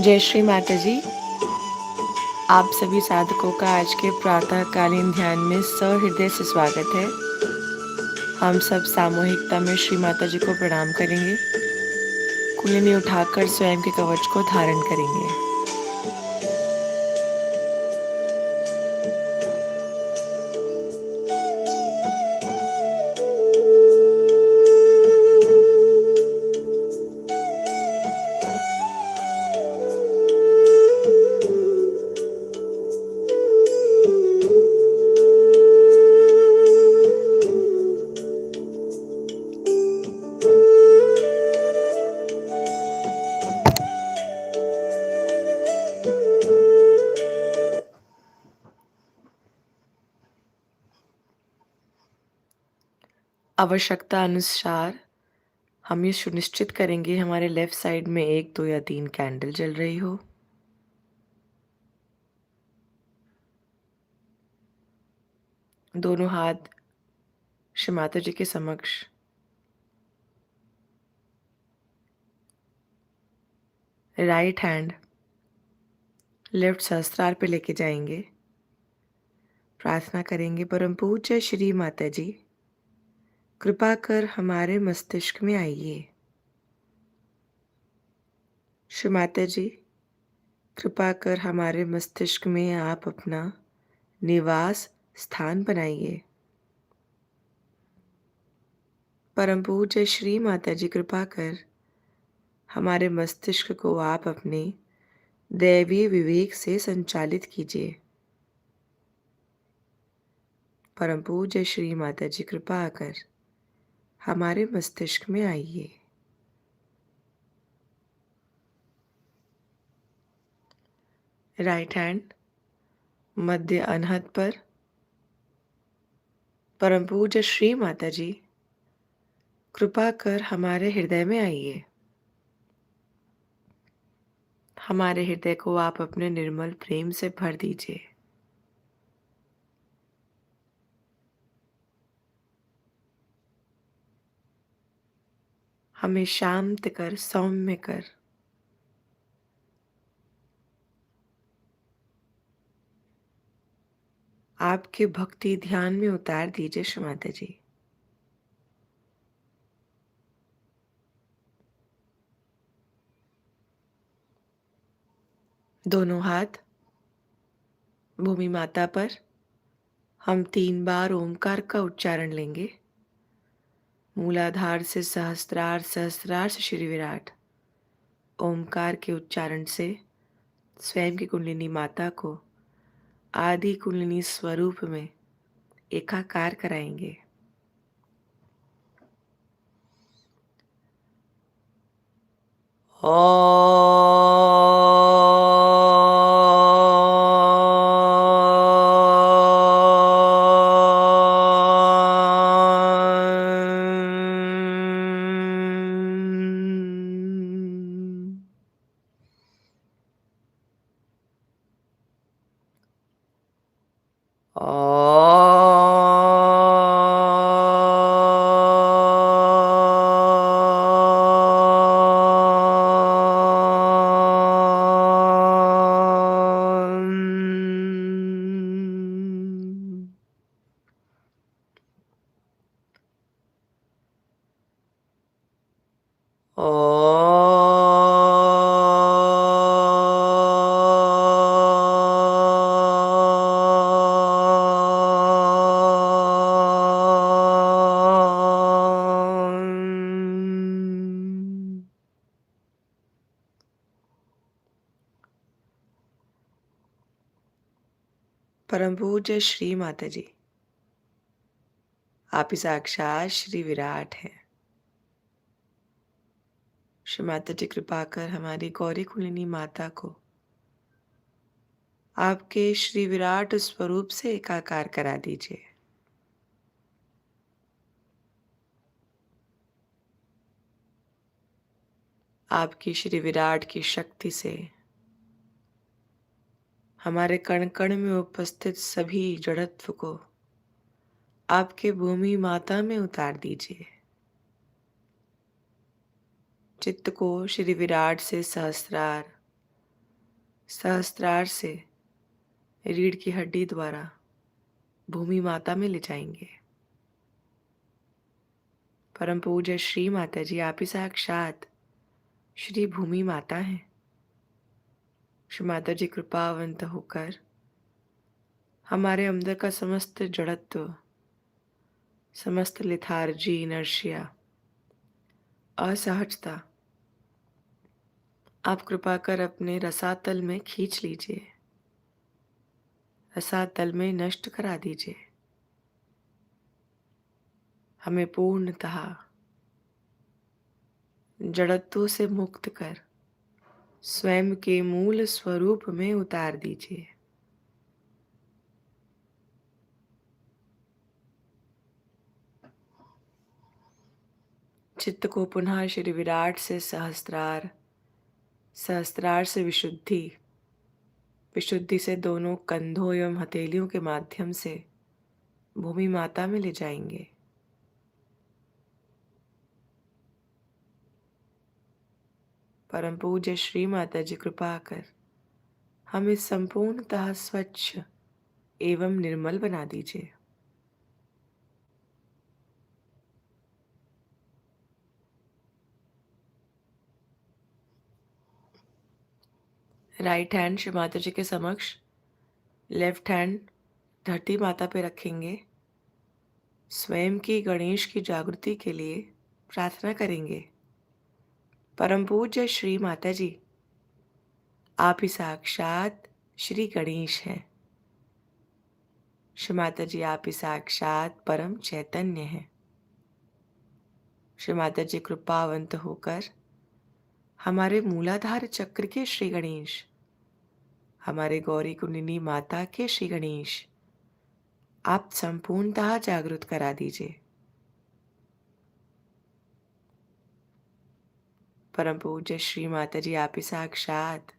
जय श्री माता जी। आप सभी साधकों का आज के प्रातःकालीन ध्यान में सहृदय से स्वागत है। हम सब सामूहिकता में श्री माता जी को प्रणाम करेंगे। कुंडलिनी उठाकर स्वयं के कवच को धारण करेंगे। आवश्यकता अनुसार हम ये सुनिश्चित करेंगे हमारे लेफ्ट साइड में 1, 2 या 3 कैंडल जल रही हो। दोनों हाथ श्री माता जी के समक्ष राइट हैंड लेफ्ट सहस्त्रार पे लेके जाएंगे। प्रार्थना करेंगे, परम पूज्य श्री माता जी, कृपा कर हमारे मस्तिष्क में आइए। श्री माता जी, कृपा कर हमारे मस्तिष्क में आप अपना निवास स्थान बनाइए। परम पूज्य श्री माता जी, कृपा कर हमारे मस्तिष्क को आप अपने दैवीय विवेक से संचालित कीजिए। परम पूज्य श्री माता जी, कृपा कर हमारे मस्तिष्क में आइए। राइट हैंड मध्य अनहद पर। परम पूज्य श्री माता जी, कृपा कर हमारे हृदय में आइए। हमारे हृदय को आप अपने निर्मल प्रेम से भर दीजिए। हमें शांत कर, सौम्य कर। आपके भक्ति ध्यान में उतार दीजिए श्री माता जी। दोनों हाथ भूमि माता पर। हम 3 बार ओमकार का उच्चारण लेंगे। मूलाधार से सहस्त्रार, सहस्त्रार से श्री विराट। ओमकार के उच्चारण से स्वयं की कुंडलिनी माता को आदि कुंडलिनी स्वरूप में एकाकार कराएंगे। परम पूज्य श्री माता जी, आप ही साक्षात श्री विराट हैं। श्री माता जी, कृपा कर हमारी गौरी कुंडलिनी माता को आपके श्री विराट स्वरूप से एकाकार करा दीजिए। आपकी श्री विराट की शक्ति से हमारे कण कण में उपस्थित सभी जड़त्व को आपके भूमि माता में उतार दीजिए। चित्त को श्री विराट से सहस्त्रार, सहस्त्रार से रीढ़ की हड्डी द्वारा भूमि माता में ले जाएंगे। परम पूज्य श्री माता जी, आप ही साक्षात श्री भूमि माता हैं। श्री माता जी कृपावंत होकर हमारे अंदर का समस्त जड़त्व, समस्त लिथार्जी, इनर्शिया, असहजता आप कृपा कर अपने रसातल में खींच लीजिए, रसातल में नष्ट करा दीजिए। हमें पूर्णतः जड़त्व से मुक्त कर स्वयं के मूल स्वरूप में उतार दीजिए। चित्त को पुनः श्री विराट से सहस्त्रार, सहस्त्रार से विशुद्धि, विशुद्धि से दोनों कंधों एवं हथेलियों के माध्यम से भूमि माता में ले जाएंगे। परम पूज्य श्री माता जी कृपा कर हमें संपूर्णतः स्वच्छ एवं निर्मल बना दीजिए। राइट हैंड श्री माता जी के समक्ष, लेफ्ट हैंड धरती माता पे रखेंगे। स्वयं की गणेश की जागृति के लिए प्रार्थना करेंगे। परम पूज्य श्री माता जी, आप ही साक्षात श्री गणेश हैं। श्री माता जी, आप ही साक्षात परम चैतन्य हैं। श्री माता जी कृपावंत होकर हमारे मूलाधार चक्र के श्री गणेश, हमारे गौरी कुंडलिनी माता के श्री गणेश आप संपूर्णतः जागृत करा दीजिए। परम पूज्य श्री माता जी, आप ही साक्षात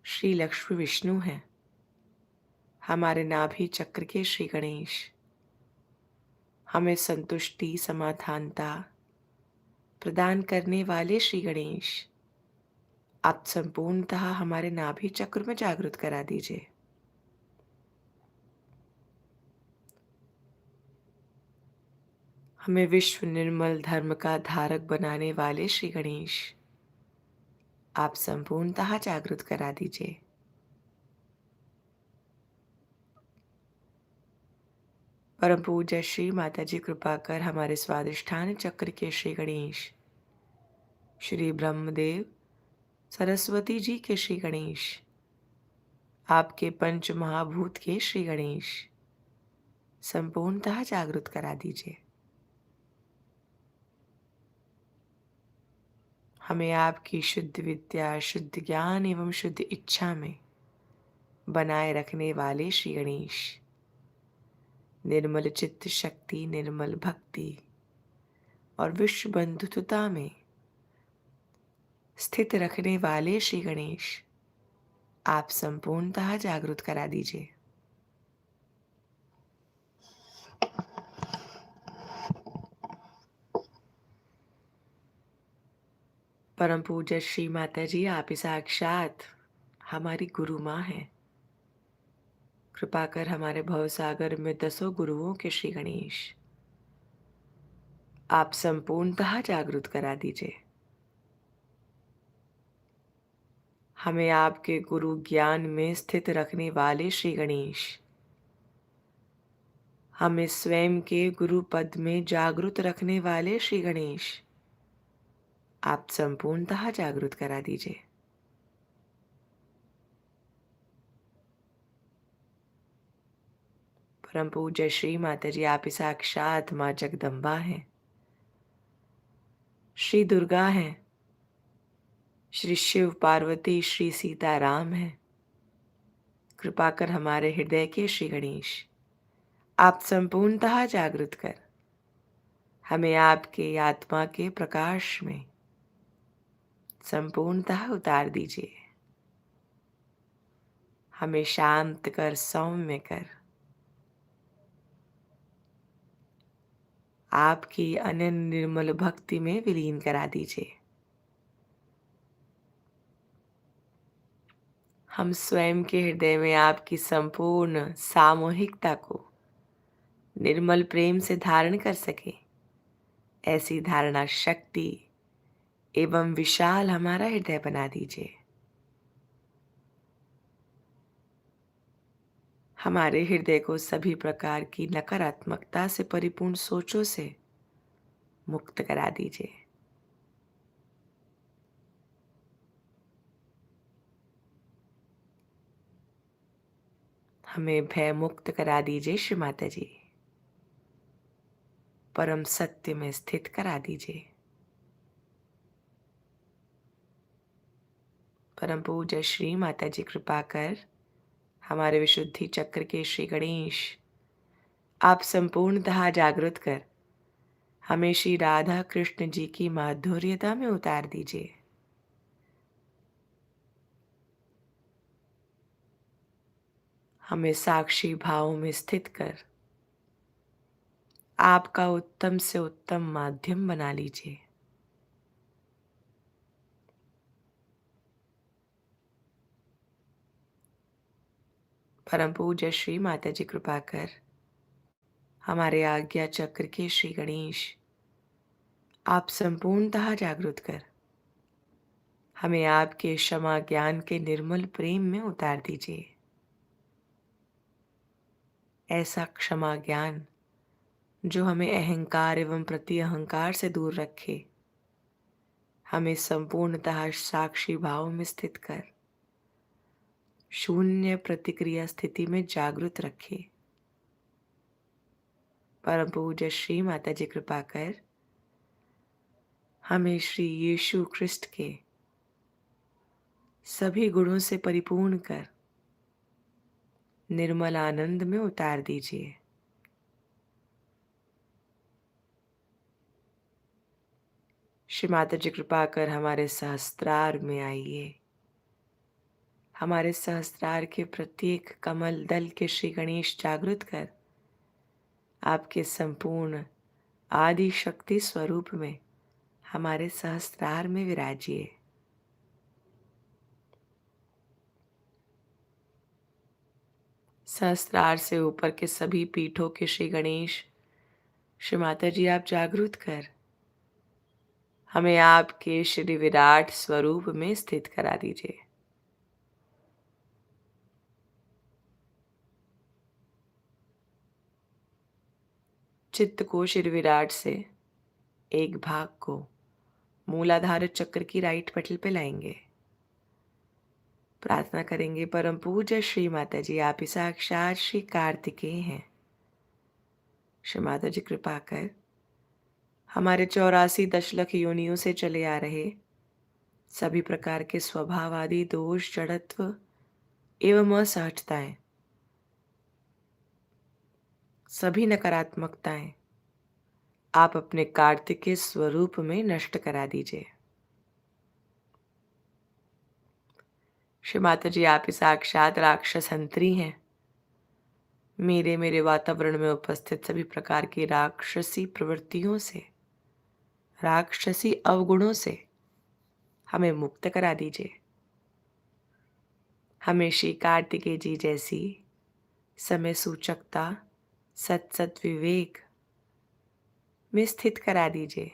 श्री लक्ष्मी विष्णु हैं। हमारे नाभि चक्र के श्री गणेश हमें संतुष्टि, समाधानता प्रदान करने वाले श्री गणेश आप संपूर्णतः हमारे नाभि चक्र में जागृत करा दीजिए। हमें विश्व निर्मल धर्म का धारक बनाने वाले श्री गणेश आप संपूर्णतः जागृत करा दीजिए। परम पूज्य श्री माता जी कृपा कर हमारे स्वादिष्ठान चक्र के श्री गणेश, श्री ब्रह्मदेव सरस्वती जी के श्री गणेश, आपके पंच महाभूत के श्री गणेश संपूर्णतः जागृत करा दीजिए। हमें आपकी शुद्ध विद्या, शुद्ध ज्ञान एवं शुद्ध इच्छा में बनाए रखने वाले श्री गणेश, निर्मल चित्त शक्ति, निर्मल भक्ति और विश्व बंधुता में स्थित रखने वाले श्री गणेश आप संपूर्णतः जागृत करा दीजिए। परम पूज्य श्री माता जी, आप ही साक्षात हमारी गुरु माँ हैं। कृपा कर हमारे भवसागर में 10 गुरुओं के श्री गणेश आप संपूर्णतः जागृत करा दीजिए। हमें आपके गुरु ज्ञान में स्थित रखने वाले श्री गणेश हमें स्वयं के गुरु पद में जागृत रखने वाले श्री गणेश आप संपूर्णतः जागृत करा दीजिए। परम पूज्य श्री माता जी, आप ही साक्षात माँ जगदम्बा हैं, श्री दुर्गा हैं, श्री शिव पार्वती, श्री सीताराम हैं। कृपा कर हमारे हृदय के श्री गणेश आप संपूर्णतः जागृत कर हमें आपके आत्मा के प्रकाश में संपूर्णतः उतार दीजिए। हमें शांत कर, सौम्य कर आपकी अनन्य निर्मल भक्ति में विलीन करा दीजिए। हम स्वयं के हृदय में आपकी संपूर्ण सामूहिकता को निर्मल प्रेम से धारण कर सके, ऐसी धारणा शक्ति एवं विशाल हमारा हृदय बना दीजिए। हमारे हृदय को सभी प्रकार की नकारात्मकता से परिपूर्ण सोचों से मुक्त करा दीजिए। हमें भय मुक्त करा दीजिए श्री माता जी। परम सत्य में स्थित करा दीजिए। परम पूज्य श्री माता जी कृपा कर हमारे विशुद्धि चक्र के श्री गणेश आप संपूर्णतः जागृत कर हमें श्री राधा कृष्ण जी की माधुर्यता में उतार दीजिए। हमें साक्षी भाव में स्थित कर आपका उत्तम से उत्तम माध्यम बना लीजिए। परम पूज्य श्री माता जी कृपा कर हमारे आज्ञा चक्र के श्री गणेश आप संपूर्णतः जागृत कर हमें आपके क्षमा ज्ञान के निर्मल प्रेम में उतार दीजिए। ऐसा क्षमा ज्ञान जो हमें अहंकार एवं प्रति अहंकार से दूर रखे, हमें संपूर्णतः साक्षी भाव में स्थित कर शून्य प्रतिक्रिया स्थिति में जागृत रखे। परम पूज्य श्री माता जी कृपा कर हमें श्री यीशु ख्रिस्ट के सभी गुणों से परिपूर्ण कर निर्मल आनंद में उतार दीजिए। श्री माता जी कृपा कर हमारे सहस्त्रार में आइए। हमारे सहस्त्रार के प्रत्येक कमल दल के श्री गणेश जागृत कर आपके संपूर्ण आदि शक्ति स्वरूप में हमारे सहस्त्रार में विराजिए। सहस्त्रार से ऊपर के सभी पीठों के श्री गणेश श्री माता जी आप जागृत कर हमें आपके श्री विराट स्वरूप में स्थित करा दीजिए। चित्त को श्री विराट से एक भाग को मूलाधार चक्र की राइट पटल पे लाएंगे। प्रार्थना करेंगे परम पूज्य श्री माता जी आप ही साक्षात श्री कार्तिकेय हैं। श्री माता जी कृपा कर हमारे 84 दशलख योनियों से चले आ रहे सभी प्रकार के स्वभाव आदि दोष जड़त्व एवं असहजताएं, सभी नकारात्मकताएं आप अपने कार्तिकेय स्वरूप में नष्ट करा दीजिए। श्री माता जी आप ही साक्षात राक्षस हंत्री हैं। मेरे वातावरण में उपस्थित सभी प्रकार की राक्षसी प्रवृत्तियों से, राक्षसी अवगुणों से हमें मुक्त करा दीजिए। हमें श्री कार्तिकेय जी जैसी समय सूचकता सत विवेक में स्थित करा दीजिए।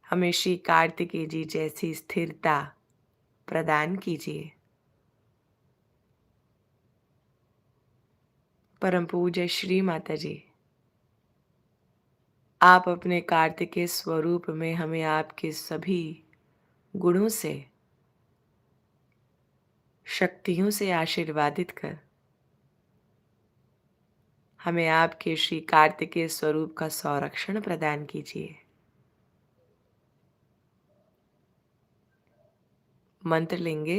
हमें श्री कार्तिकेय जी जैसी स्थिरता प्रदान कीजिए। परम पूज्य श्री माता जी आप अपने कार्तिकेय स्वरूप में हमें आपके सभी गुणों से, शक्तियों से आशीर्वादित कर हमें आपके श्री कार्तिकेय स्वरूप का संरक्षण प्रदान कीजिए। मंत्र लेंगे।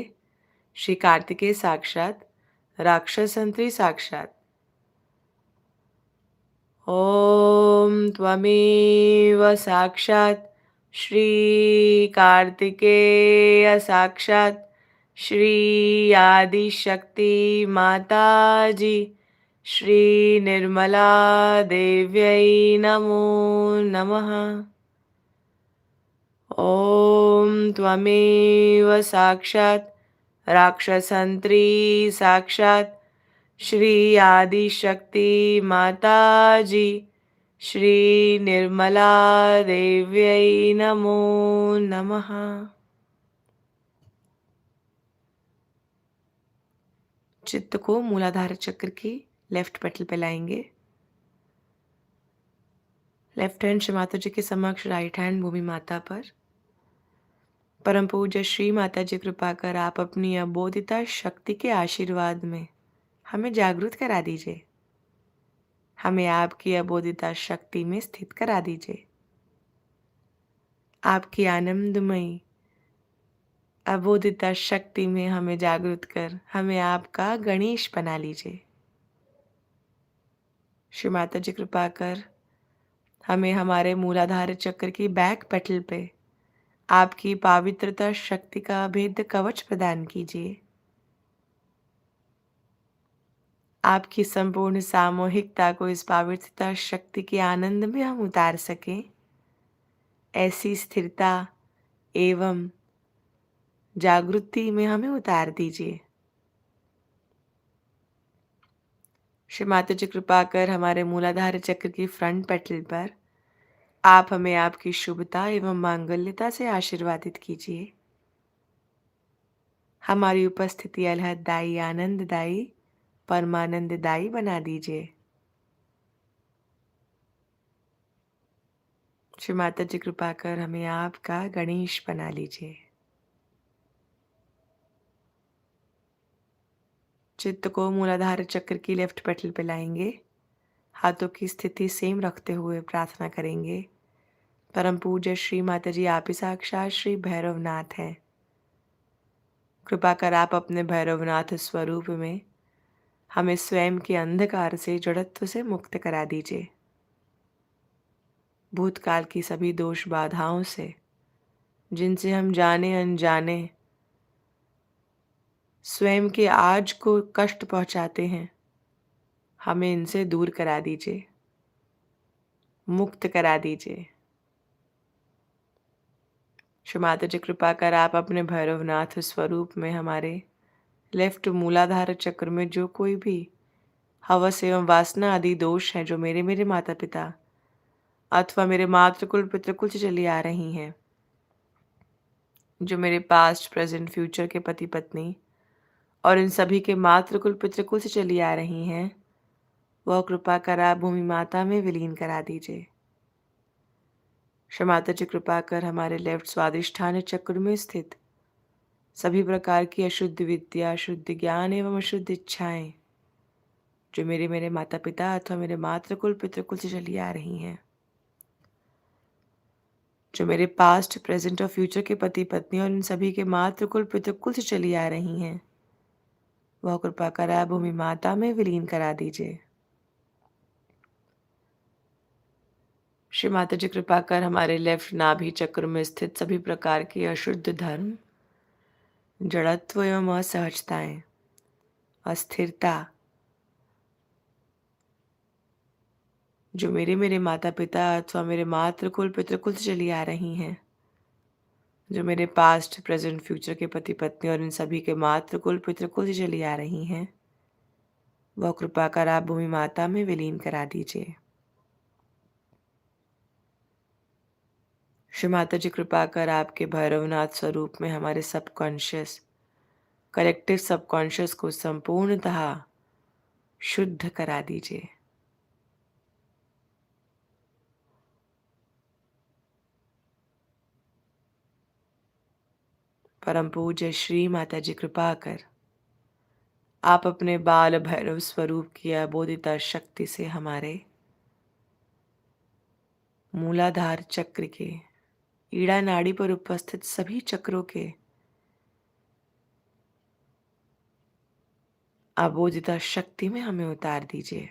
श्री कार्तिकेय साक्षात राक्षसंत्री साक्षात ओम त्वमेव साक्षात श्री कार्तिकेय साक्षात श्री आदिशक्ति माता जी श्री निर्मला देव्यै नमो नमः। ओम त्वमेव साक्षात राक्षसंत्री साक्षात श्री आदि शक्ति माता जी श्री निर्मला देव्यै नमो नमः। चित्त को मूलाधार चक्र की लेफ्ट पेटल पे लाएंगे। लेफ्ट हैंड श्री माता जी के समक्ष, राइट हैंड भूमि माता पर। परम पूज्य श्री माता जी कृपा कर आप अपनी अबोधिता शक्ति के आशीर्वाद में हमें जागृत करा दीजिए। हमें आपकी अबोधिता शक्ति में स्थित करा दीजिए। आपकी आनंदमयी अबोधिता शक्ति में हमें जागृत कर हमें आपका गणेश बना लीजिए। श्री माता जी कृपा कर हमें हमारे मूलाधार चक्र की बैक पेटल पे आपकी पवित्रता शक्ति का अभेद्य कवच प्रदान कीजिए। आपकी संपूर्ण सामूहिकता को इस पवित्रता शक्ति के आनंद में हम उतार सकें, ऐसी स्थिरता एवं जागृति में हमें उतार दीजिए। श्री माता जी कृपा कर हमारे मूलाधार चक्र की फ्रंट पेटल पर आप हमें आपकी शुभता एवं मांगल्यता से आशीर्वादित कीजिए। हमारी उपस्थिति अलहदायी, आनंददायी, परमानंददायी बना दीजिए। श्री माता जी कृपा कर हमें आपका गणेश बना लीजिए। चित्त को मूलाधार चक्र की लेफ्ट पेटल पे लाएंगे। हाथों की स्थिति सेम रखते हुए प्रार्थना करेंगे। परम पूज्य श्री माता जी आप ही साक्षात श्री भैरवनाथ हैं। कृपा कर आप अपने भैरवनाथ स्वरूप में हमें स्वयं के अंधकार से, जड़त्व से मुक्त करा दीजिए। भूतकाल की सभी दोष बाधाओं से, जिनसे हम जाने अनजाने स्वयं के आज को कष्ट पहुंचाते हैं, हमें इनसे दूर करा दीजिए, मुक्त करा दीजिए। श्री माता जी कृपा कर आप अपने भैरवनाथ स्वरूप में हमारे लेफ्ट मूलाधार चक्र में जो कोई भी हवस एवं वासना आदि दोष हैं, जो मेरे माता पिता अथवा मेरे मातृकुल पितृकुल से चली आ रही हैं, जो मेरे पास्ट प्रेजेंट फ्यूचर के पति पत्नी और इन सभी के मातृकुल पितृकुल से चली आ रही हैं, वह कृपा कर आप भूमि माता में विलीन करा दीजिए। श्री माता जी कृपा कर हमारे लेफ्ट स्वादिष्ठान चक्र में स्थित सभी प्रकार की अशुद्ध विद्या, अशुद्ध ज्ञान एवं अशुद्ध इच्छाएं, जो मेरे माता पिता अथवा मेरे मातृकुल पितृकुल से चली आ रही हैं, जो मेरे पास्ट प्रेजेंट और फ्यूचर के पति पत्नी और इन सभी के मातृकुल पितृकुल से चली आ रही हैं, वह कृपा कर आप भूमि माता में विलीन करा दीजिए। श्री माता जी कृपा कर हमारे लेफ्ट नाभि चक्र में स्थित सभी प्रकार के अशुद्ध धर्म, जड़त्व एवं असहजताएं, अस्थिरता, जो मेरे माता पिता अथवा मेरे मातृकुल पितृकुल से चली आ रही हैं, जो मेरे पास्ट प्रेजेंट फ्यूचर के पति पत्नी और इन सभी के मातृकुल पितृकुल से चली आ रही हैं, वह कृपा कर आप भूमि माता में विलीन करा दीजिए। श्री माता जी कृपा कर आपके भैरवनाथ स्वरूप में हमारे सबकॉन्शियस, कलेक्टिव सबकॉन्शियस को संपूर्णतः शुद्ध करा दीजिए। परम पूज्य श्री माता जी कृपा कर आप अपने बाल भैरव स्वरूप की अबोधिता शक्ति से हमारे मूलाधार चक्र के ईड़ा नाड़ी पर उपस्थित सभी चक्रों के अबोधिता शक्ति में हमें उतार दीजिए।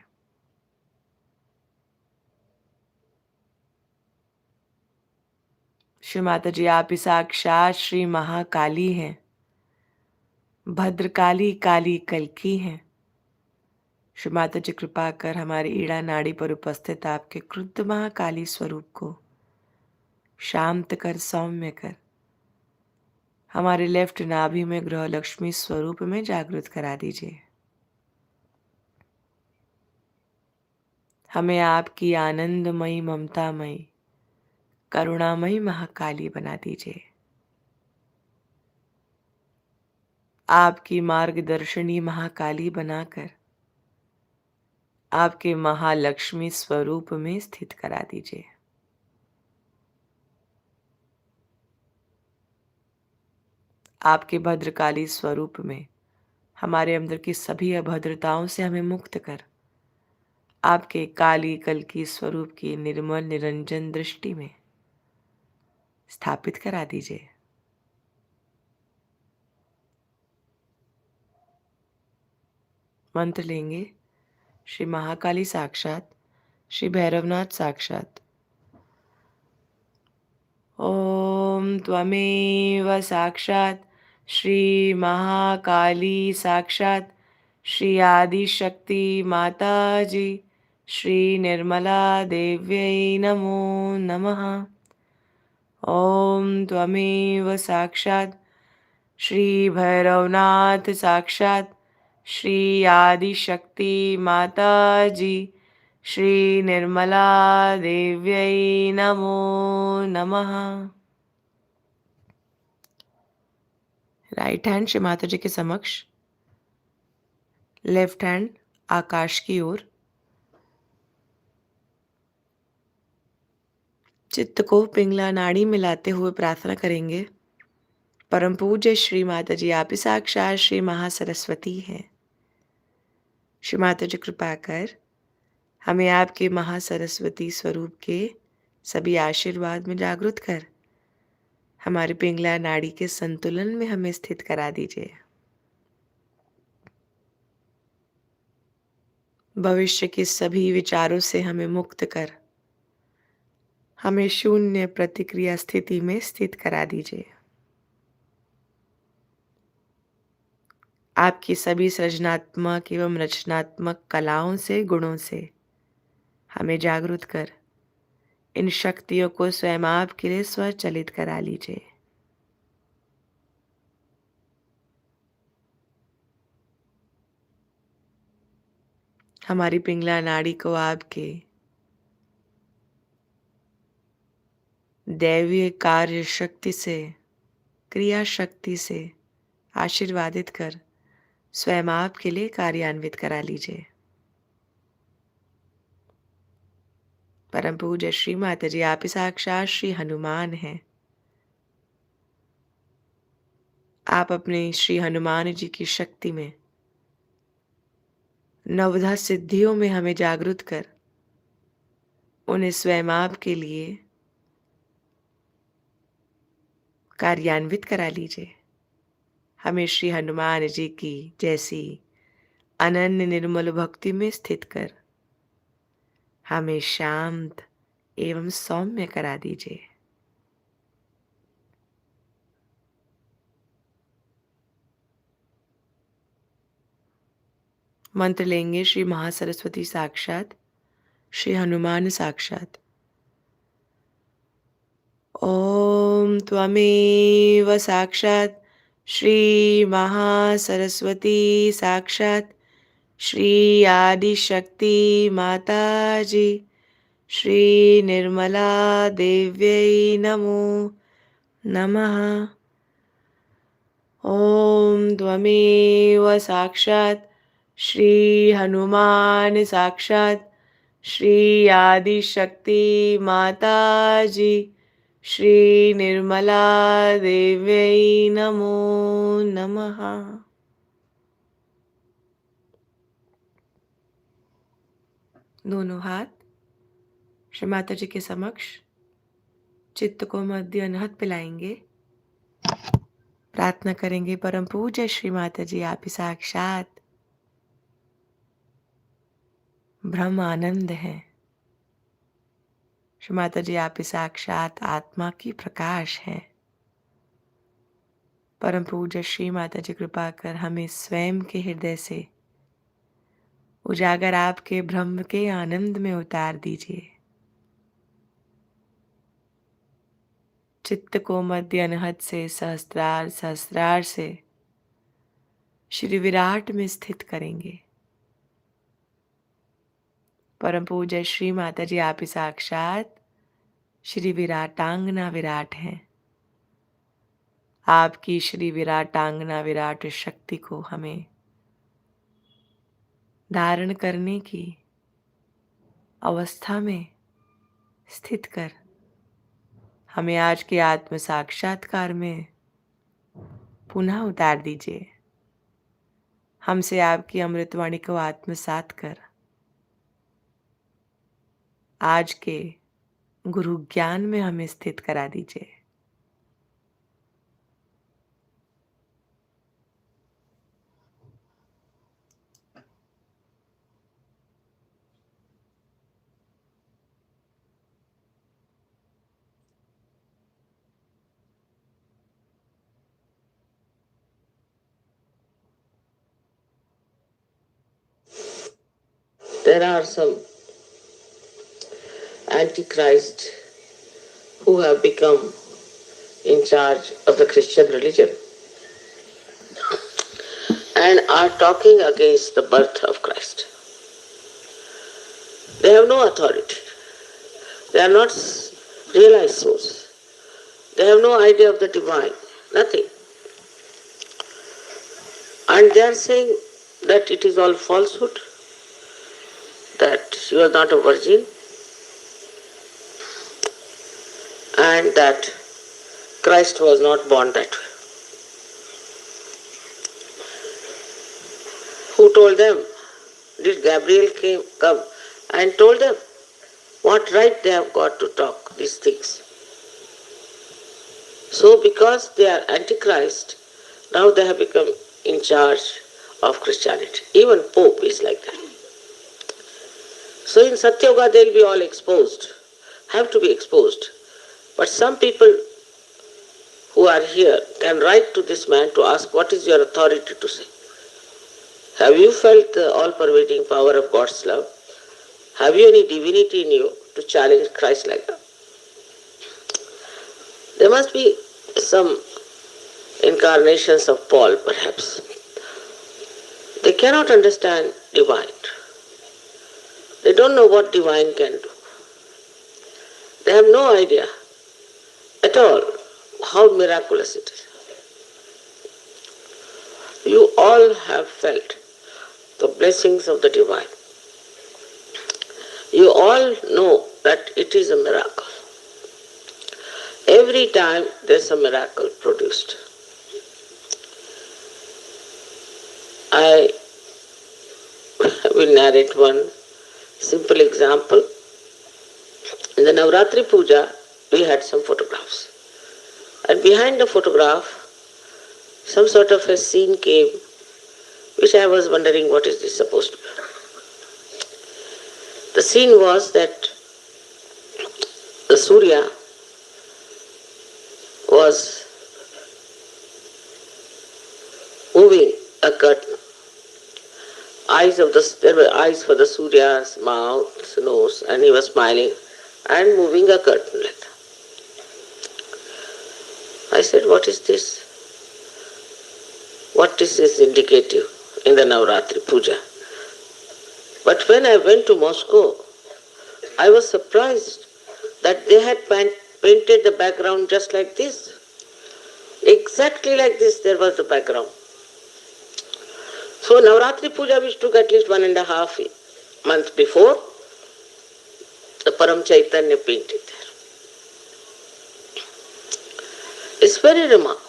श्री माता जी आप ही साक्षात श्री महाकाली हैं, भद्रकाली, काली कल्की हैं। श्री माता जी कृपा कर हमारे ईड़ा नाड़ी पर उपस्थित आपके क्रुद्ध महाकाली स्वरूप को शांत कर, सौम्य कर हमारे लेफ्ट नाभि में ग्रह लक्ष्मी स्वरूप में जागृत करा दीजिए। हमें आपकी आनंदमयी, ममतामयी, करुणामयी महाकाली बना दीजिए। आपकी मार्गदर्शनी महाकाली बनाकर आपके महालक्ष्मी स्वरूप में स्थित करा दीजिए। आपके भद्रकाली स्वरूप में हमारे अंदर की सभी अभद्रताओं से हमें मुक्त कर आपके काली कल्कि स्वरूप की निर्मल निरंजन दृष्टि में स्थापित करा दीजिए। मंत्र लेंगे। श्री महाकाली साक्षात, श्री भैरवनाथ साक्षात। ओम त्वमेव साक्षात श्री महाकाली साक्षात श्री आदिशक्ति माता जी श्री निर्मला देव्यै नमो नमः। ओम त्वमेव साक्षात श्री भैरवनाथ साक्षात श्री आदिशक्ति माता जी श्री निर्मला देव्यै नमो नमः। राइट हैंड श्री माता जी के समक्ष, लेफ्ट हैंड आकाश की ओर। चित्त को पिंगला नाड़ी मिलाते हुए प्रार्थना करेंगे। परम पूज्य श्री माता जी, आप ही साक्षात श्री महासरस्वती हैं। श्री माता जी कृपा कर हमें आपके महासरस्वती स्वरूप के सभी आशीर्वाद में जागृत कर हमारे पिंगला नाड़ी के संतुलन में हमें स्थित करा दीजिए। भविष्य के सभी विचारों से हमें मुक्त कर हमें शून्य प्रतिक्रिया स्थिति में स्थित करा दीजिए। आपकी सभी सृजनात्मक एवं रचनात्मक कलाओं से, गुणों से हमें जागृत कर इन शक्तियों को स्वयं आपके लिए स्वचलित करा लीजिए। हमारी पिंगला नाड़ी को आपके दैवीय कार्य शक्ति से, क्रिया शक्ति से आशीर्वादित कर स्वयं आपके लिए कार्यान्वित करा लीजिए। परम पूज्य श्री माता जी, आप ही साक्षात श्री हनुमान हैं। आप अपने श्री हनुमान जी की शक्ति में नवधा सिद्धियों में हमें जागृत कर उन्हें स्वयं आपके लिए कार्यान्वित करा लीजिए। हमें श्री हनुमान जी की जैसी अनन्य निर्मल भक्ति में स्थित कर हमें शांत एवं सौम्य करा दीजिए। मंत्र लेंगे। श्री महासरस्वती साक्षात, श्री हनुमान साक्षात। ओम त्वमेव साक्षात श्री महासरस्वती साक्षात श्री आदिशक्ति माता जी श्री निर्मला देव्यै नमो नमः। ओम त्वमेव साक्षात श्री हनुमान साक्षात श्री आदिशक्ति माता जी श्री निर्मला देव्यै नमो नमः। दोनों हाथ श्री माता जी के समक्ष चित्त को मध्य अनहद पिलाएंगे। प्रार्थना करेंगे। परम पूज्य श्री माता जी, आप ही साक्षात ब्रह्म आनंद है। श्री माता जी, आप ही साक्षात आत्मा की प्रकाश है। परम पूज्य श्री माता जी कृपा कर हमें स्वयं के हृदय से उजागर आपके ब्रह्म के आनंद में उतार दीजिए। चित्त को मध्य अनहद से सहस्त्रार सहस्त्रार से श्री विराट में स्थित करेंगे। परम पूज्य श्री माता जी आप ही साक्षात श्री विराटांगना विराट हैं। आपकी श्री विराटांगना विराट शक्ति को हमें धारण करने की अवस्था में स्थित कर हमें आज के आत्म साक्षात्कार में पुनः उतार दीजिए। हमसे आपकी अमृतवाणी को आत्मसात कर आज के गुरु ज्ञान में हमें स्थित करा दीजिए। There are some antichrist who have become in charge of the Christian religion and are talking against the birth of Christ. They have no authority. They are not realized souls. They have no idea of the divine, nothing. And they are saying that it is all falsehood, that she was not a virgin, and that Christ was not born that way. Who told them? Did Gabriel come and told them? What right they have got to talk these things? So because they are antichrist, now they have become in charge of Christianity. Even Pope is like that. So in Satyoga they will be all exposed, have to be exposed. But some people who are here can write to this man to ask, what is your authority to say? Have you felt the all-pervading power of God's love? Have you any divinity in you to challenge Christ like that? There must be some incarnations of Paul, perhaps. They cannot understand divine. They don't know what divine can do. They have no idea at all how miraculous it is. You all have felt the blessings of the divine. You all know that it is a miracle. Every time there is a miracle produced. I will narrate one simple example. In the Navratri Puja, we had some photographs. And behind the photograph, some sort of a scene came, which I was wondering what is this supposed to be. The scene was that the Surya was moving a curtain. There were eyes for the Surya's mouth, nose, and he was smiling and moving a curtain like that. I said, what is this? What is this indicative in the Navratri Puja? But when I went to Moscow, I was surprised that they had painted the background just like this. Exactly like this there was the background. So Navratri Puja, which took at least 1.5 months before, the Param Chaitanya painted there. It's very remarkable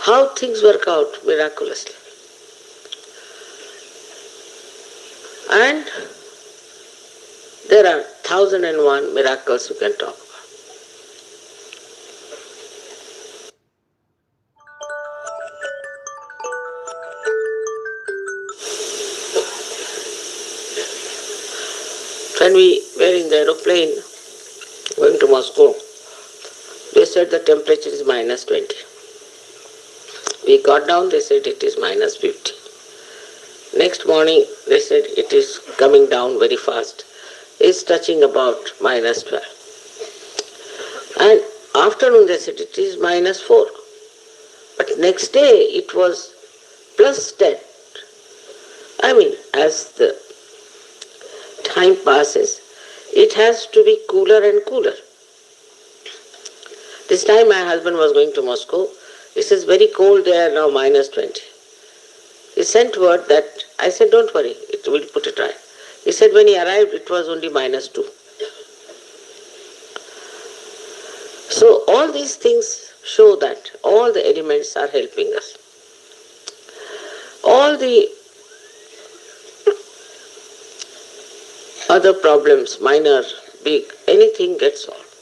how things work out miraculously. And there are 1,001 miracles you can talk about. When we were in the aeroplane going to Moscow, they said the temperature is minus 20. We got down, they said it is minus 50. Next morning, they said it is coming down very fast. It's touching about minus 12. And afternoon they said it is -4. But next day it was +10. I mean, as the time passes, it has to be cooler and cooler. This time my husband was going to Moscow. He says, very cold there now, -20. He sent word that, I said, don't worry, it will put it right. He said when he arrived, it was only -2. So all these things show that all the elements are helping us. All the other problems, minor, big, anything gets solved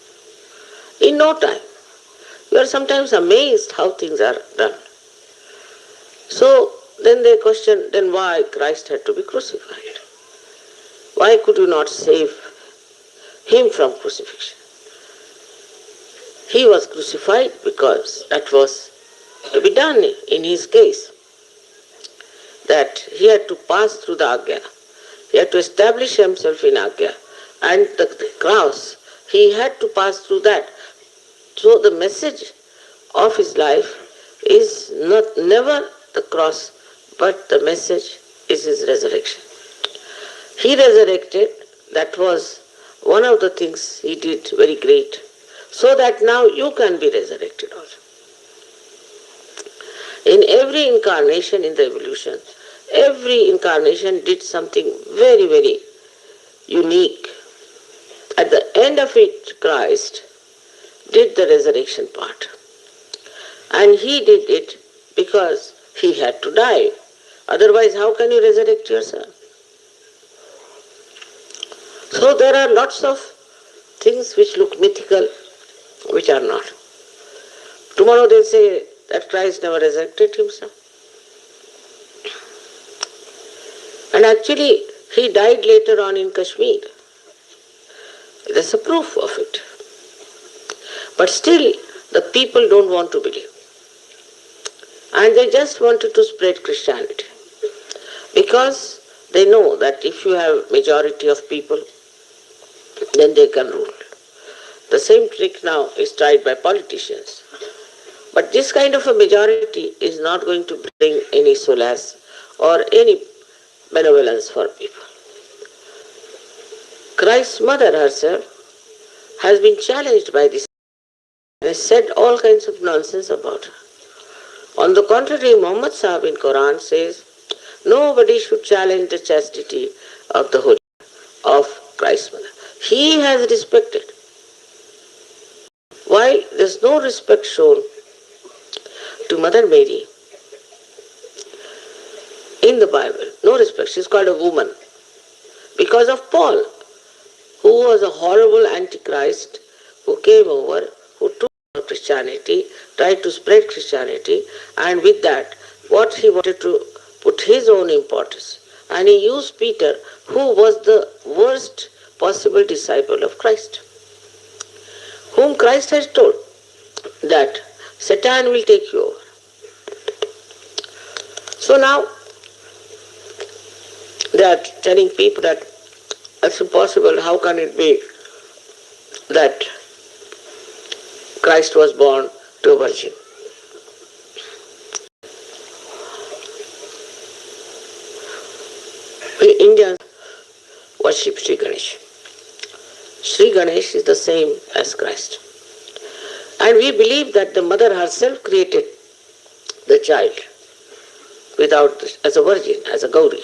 in no time. You are sometimes amazed how things are done. So then they question, then why Christ had to be crucified? Why could you not save him from crucifixion? He was crucified because that was to be done in his case. That he had to pass through the Agya. He had to establish himself in Agya. And the cross, he had to pass through that. So the message of his life is never the cross, but the message is his resurrection. He resurrected, that was one of the things he did very great, so that now you can be resurrected also. In every incarnation in the evolution, every incarnation did something very, very unique. At the end of it, Christ did the resurrection part. And he did it because he had to die. Otherwise, how can you resurrect yourself? So there are lots of things which look mythical, which are not. Tomorrow they'll say that Christ never resurrected himself. And actually, he died later on in Kashmir. There's a proof of it. But still, the people don't want to believe. And they just wanted to spread Christianity. Because they know that if you have majority of people, then they can rule. The same trick now is tried by politicians. But this kind of a majority is not going to bring any solace or any benevolence for people. Christ's mother herself has been challenged by this and has said all kinds of nonsense about her. On the contrary, Muhammad Sahib in Quran says, nobody should challenge the chastity of the Holy, of Christ's mother. He has respected. While there is no respect shown to Mother Mary in the Bible, no respect. She is called a woman because of Paul, who was a horrible antichrist who came over, who took Christianity, tried to spread Christianity, and with that, what he wanted to put his own importance. And he used Peter, who was the worst possible disciple of Christ, whom Christ has told that Satan will take you over. So now, they are telling people that it's impossible, how can it be that Christ was born to a virgin? We Indians worship Sri Ganesh. Sri Ganesh is the same as Christ. And we believe that the mother herself created the child as a virgin, as a Gauri.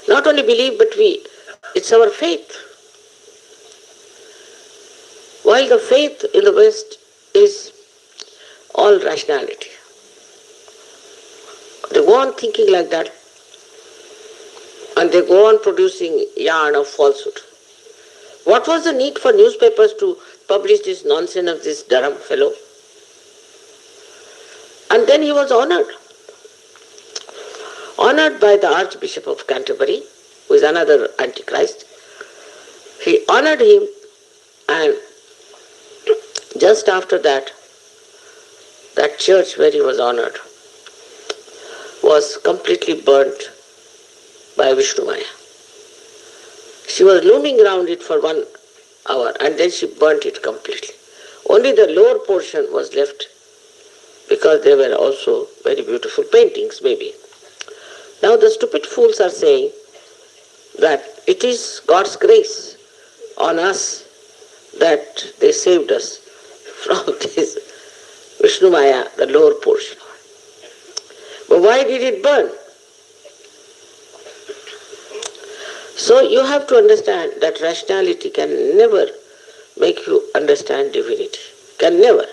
Not only believe, but it's our faith. While the faith in the West is all rationality. They go on thinking like that, and they go on producing yarn of falsehood. What was the need for newspapers to publish this nonsense of this Durham fellow? And then he was honored by the Archbishop of Canterbury, who is another Antichrist. He honored him, and just after that, that church where he was honored was completely burnt by Vishnu Maya. She was looming around it for 1 hour and then she burnt it completely. Only Only the lower portion was left because they were also very beautiful paintings, maybe. Now the stupid fools are saying that it is God's grace on us that they saved us from this Vishnu Maya, the lower portion. But why did it burn? So you have to understand that rationality can never make you understand divinity. Can never.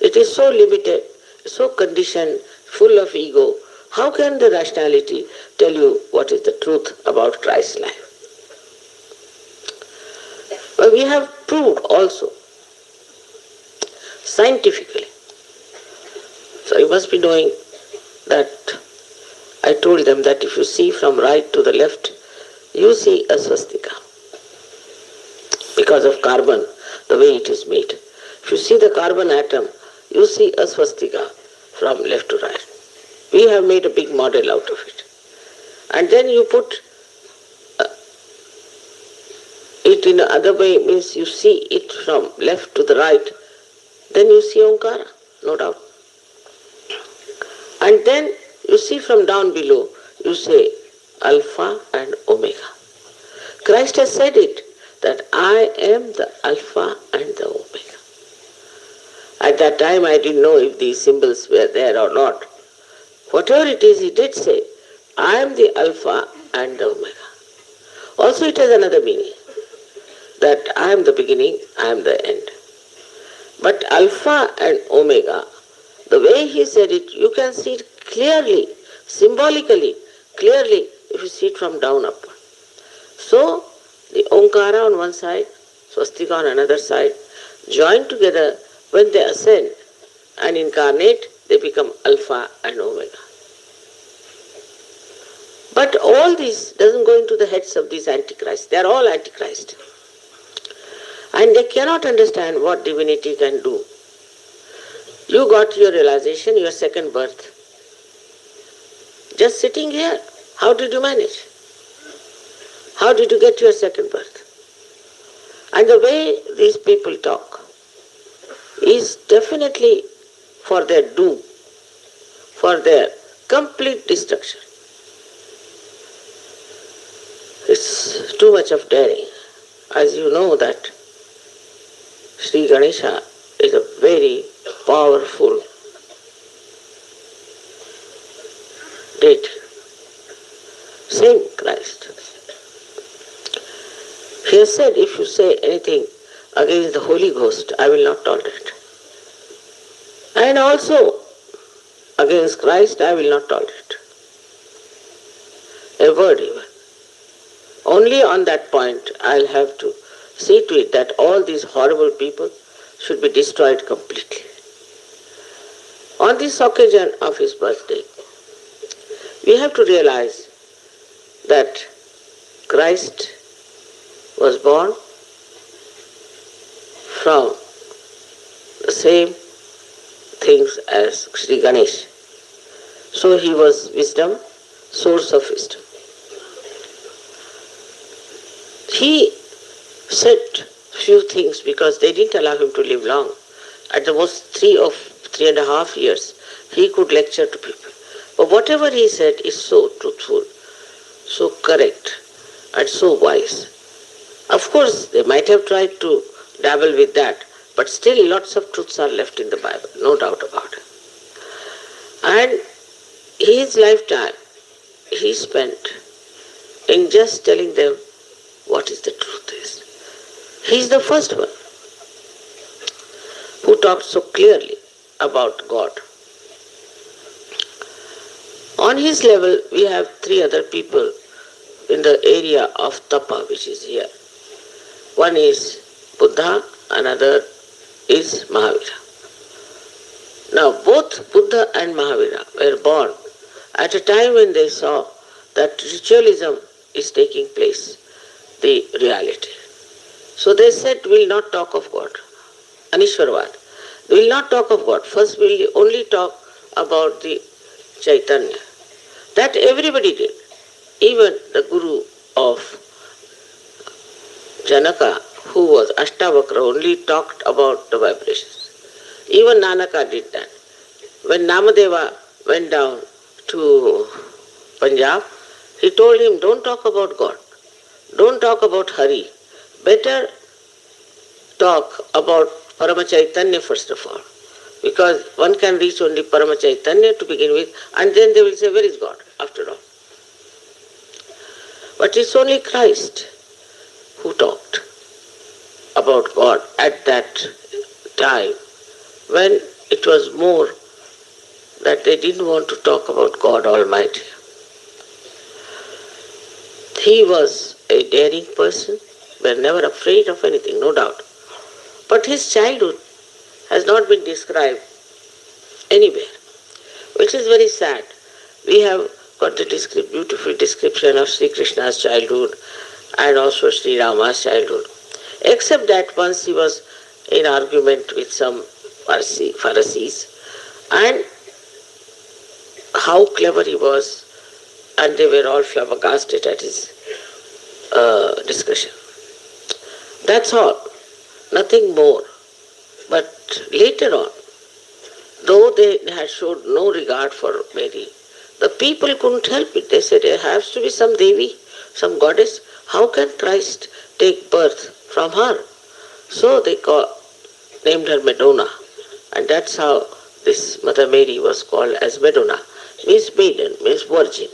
It is so limited, so conditioned, full of ego. How can the rationality tell you what is the truth about Christ's life? But we have proved also, scientifically. So you must be knowing that I told them that if you see from right to the left, you see a swastika because of carbon, the way it is made. If you see the carbon atom, you see a swastika from left to right. We have made a big model out of it. And then you put it in another way, means you see it from left to the right, then you see Omkara, no doubt. And then you see from down below, you say Alpha and Omega. Christ has said it, that I am the Alpha and the Omega. At that time I didn't know if these symbols were there or not. Whatever it is, he did say, I am the Alpha and the Omega. Also it has another meaning, that I am the beginning, I am the end. But Alpha and Omega, the way he said it, you can see it clearly, symbolically, clearly, if you see it from down upward. So, the Omkara on one side, Swastika on another side, joined together, when they ascend and incarnate, they become Alpha and Omega. But all this doesn't go into the heads of these antichrists. They are all antichrist. And they cannot understand what divinity can do. You got your realization, your second birth. Just sitting here, how did you manage? How did you get your second birth? And the way these people talk is definitely for their doom, for their complete destruction. It's too much of daring. As you know that Sri Ganesha is a very powerful deity. Same Christ. He has said, if you say anything against the Holy Ghost, I will not tolerate. And also, against Christ, I will not tolerate. A word even. Only on that point, I'll have to see to it that all these horrible people should be destroyed completely. On this occasion of his birthday, we have to realize that Christ was born from the same things as Sri Ganesh. So he was wisdom, source of wisdom. He said few things because they didn't allow him to live long. At the most 3.5 years, he could lecture to people. But whatever he said is so truthful, so correct, and so wise. Of course, they might have tried to dabble with that, but still lots of truths are left in the Bible, no doubt about it. And his lifetime he spent in just telling them what is the truth is. He is the first one who talked so clearly about God. On his level, we have 3 other people in the area of Tapa, which is here. One is Buddha, another is Mahavira. Now, both Buddha and Mahavira were born at a time when they saw that ritualism is taking place, the reality. So they said, we'll not talk of God, Anishwarvad. We'll not talk of God. First, we'll only talk about the Chaitanya. That everybody did. Even the guru of Janaka, who was Ashtavakra, only talked about the vibrations. Even Nanaka did that. When Namadeva went down to Punjab, he told him, don't talk about God, don't talk about Hari, better talk about Paramachaitanya first of all. Because one can reach only Paramachaitanya to begin with, and then they will say, where is God after all? But it's only Christ who talked about God at that time, when it was more that they didn't want to talk about God Almighty. He was a daring person, were never afraid of anything, no doubt. But his childhood has not been described anywhere, which is very sad. We have got the beautiful description of Sri Krishna's childhood and also Sri Rama's childhood, except that once he was in argument with some Pharisees, and how clever he was, and they were all flabbergasted at his discussion. That's all, nothing more. But later on, though they had showed no regard for Mary, the people couldn't help it. They said, there has to be some Devi, some goddess. How can Christ take birth from her? So they named her Madonna. And that's how this Mother Mary was called as Madonna, means maiden, means virgin.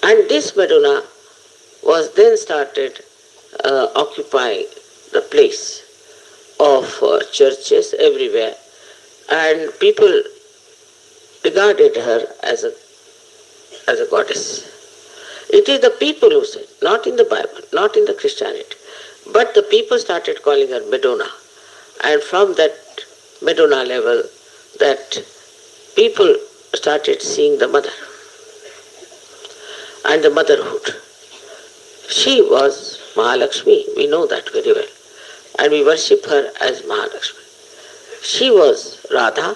And this Madonna was then started occupying the place of churches everywhere, and people regarded her as a goddess. It is the people who said, not in the Bible, not in the Christianity, but the people started calling her Madonna, and from that Madonna level, that people started seeing the mother and the motherhood. She was Mahalakshmi, we know that very well, and we worship her as Mahalakshmi. She was Radha.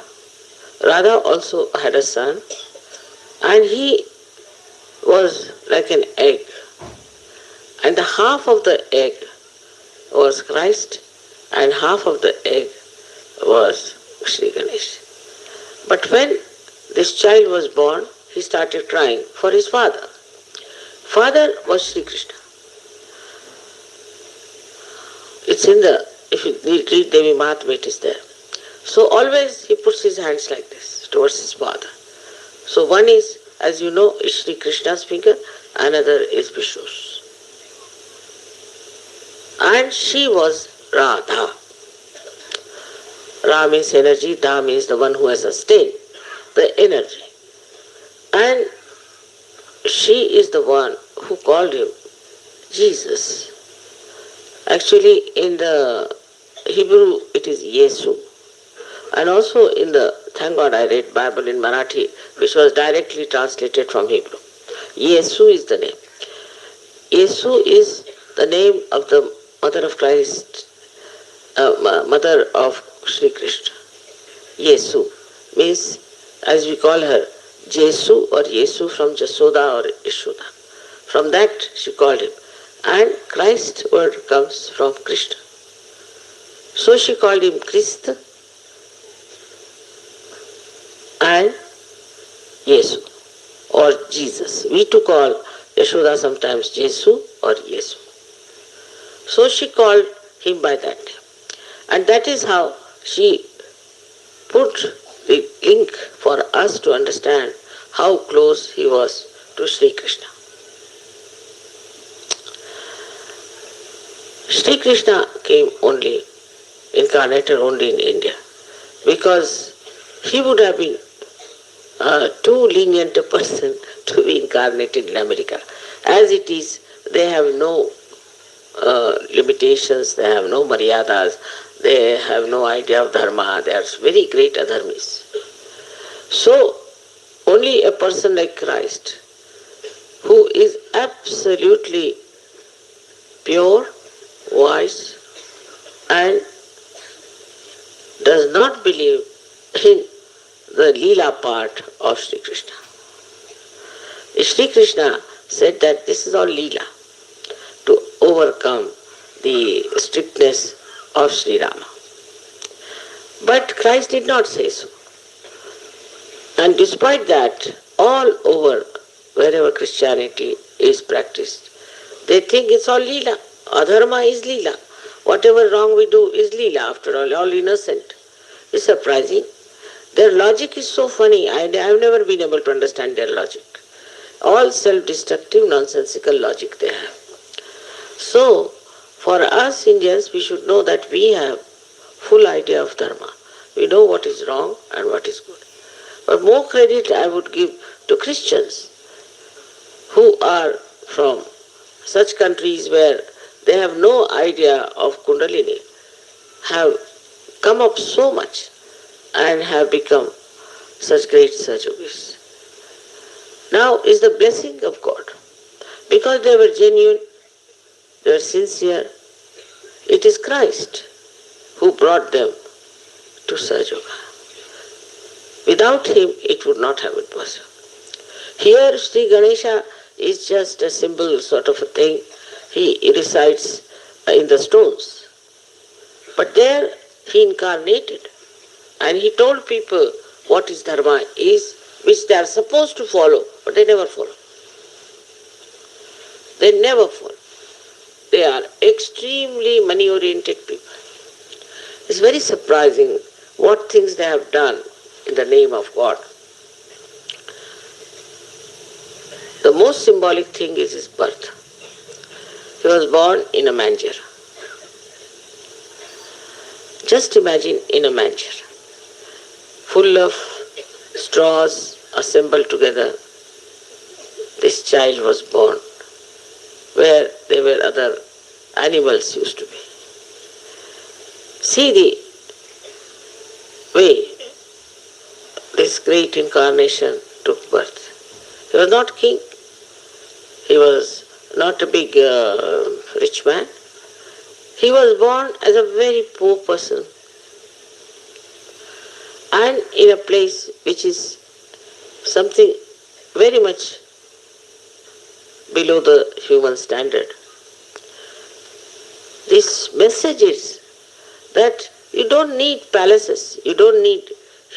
Radha also had a son, and he was like an egg, and the half of the egg was Christ, and half of the egg was Sri Ganesh. But when this child was born, he started crying for his father. Father was Sri Krishna. It's in if you read Devi Mahatmya, it is there. So always he puts his hands like this towards his father. So one is, as you know, is Sri Krishna's finger, another is Vishnu's. And she was Radha. Ra means energy, Da means the one who has sustained the energy. And she is the one who called him Jesus. Actually, in the Hebrew, it is Yesu. And also in the, thank God I read Bible in Marathi, which was directly translated from Hebrew. Yesu is the name. Yesu is the name of the Mother of Christ, Mother of Sri Krishna. Yesu means, as we call her, Jesu or Yesu from Jasoda or Yashoda. From that she called him. And Christ word comes from Krishna. So she called him Christ and Yesu or Jesus. We too call Yashoda sometimes Jesu or Yesu. So she called him by that name. And that is how she put the link for us to understand how close he was to Sri Krishna. Sri Krishna came only, incarnated only in India, because he would have been too lenient a person to be incarnated in America. As it is, they have no limitations, they have no maryadas, they have no idea of dharma, they are very great adharmis. So, only a person like Christ, who is absolutely pure, wise, and does not believe in the Leela part of Sri Krishna. Sri Krishna said that this is all Leela, to overcome the strictness of Sri Rama. But Christ did not say so. And despite that, all over, wherever Christianity is practiced, they think it's all Leela. Adharma is Leela. Whatever wrong we do is Leela, after all innocent. It's surprising. Their logic is so funny. I've never been able to understand their logic. All self-destructive, nonsensical logic they have. So, for us Indians, we should know that we have full idea of Dharma. We know what is wrong and what is good. But more credit I would give to Christians who are from such countries where they have no idea of Kundalini, have come up so much and have become such great Sahaja-yogis. Now is the blessing of God. Because they were genuine, they were sincere, it is Christ who brought them to Sahaja Yoga. Without him, it would not have been possible. Here, Sri Ganesha is just a symbol sort of a thing. He resides in the stones. But there, he incarnated. And he told people what his dharma is, which they are supposed to follow, but they never follow. They never follow. They are extremely money-oriented people. It's very surprising what things they have done in the name of God. The most symbolic thing is his birth. He was born in a manger. Just imagine, in a manger, full of straws assembled together, this child was born, where there were other animals used to be. See the way this great incarnation took birth. He was not king. He was not a big rich man. He was born as a very poor person and in a place which is something very much below the human standard. This message is that you don't need palaces, you don't need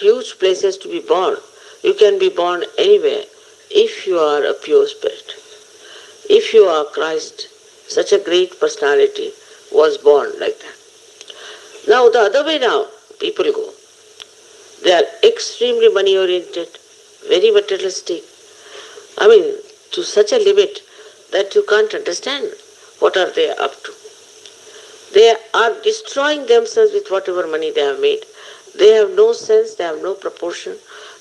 huge places to be born. You can be born anywhere if you are a pure spirit. If you are Christ, such a great personality was born like that. Now the other way now, people go. They are extremely money oriented, very materialistic. I mean, to such a limit that you can't understand what are they up to. They are destroying themselves with whatever money they have made. They have no sense, they have no proportion.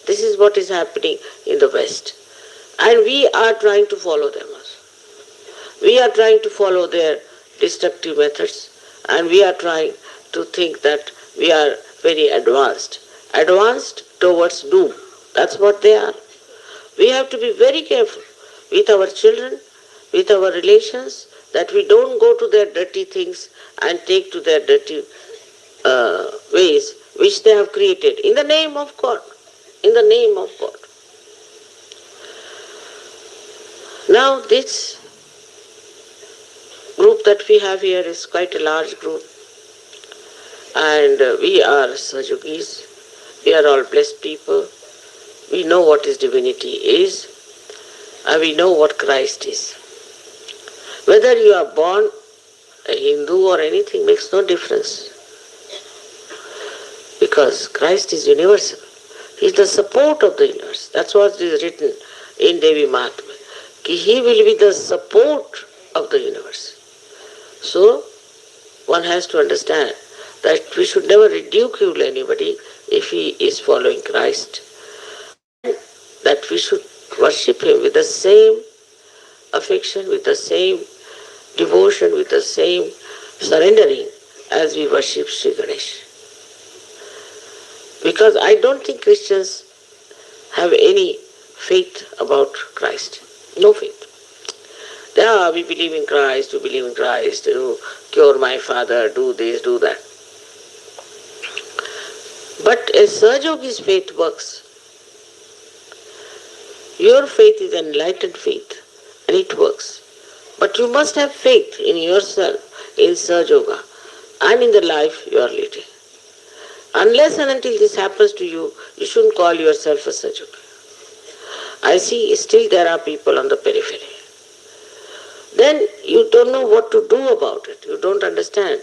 This is what is happening in the West. And we are trying to follow them also. We are trying to follow their destructive methods, and we are trying to think that we are very advanced. Advanced towards doom. That's what they are. We have to be very careful with our children, with our relations, that we don't go to their dirty things and take to their dirty ways which they have created in the name of God. In the name of God. Now this group that we have here is quite a large group, and we are Sahaja-yogis. We are all blessed people. We know what His divinity is, and we know what Christ is. Whether you are born a Hindu or anything makes no difference, because Christ is universal. He is the support of the universe. That's what is written in Devi Mahatmya. He will be the support of the universe. So, one has to understand that we should never ridicule anybody if he is following Christ. That we should worship him with the same affection, with the same devotion, with the same surrendering as we worship Sri Ganesh. Because I don't think Christians have any faith about Christ. No faith. Yeah, we believe in Christ, you cure my father, do this, do that. But a Sahaja-yogi's faith works. Your faith is an enlightened faith, and it works. But you must have faith in yourself, in Sahaja Yoga, and in the life you are leading. Unless and until this happens to you, you shouldn't call yourself a Sahaja Yogi. I see still there are people on the periphery. Then you don't know what to do about it. You don't understand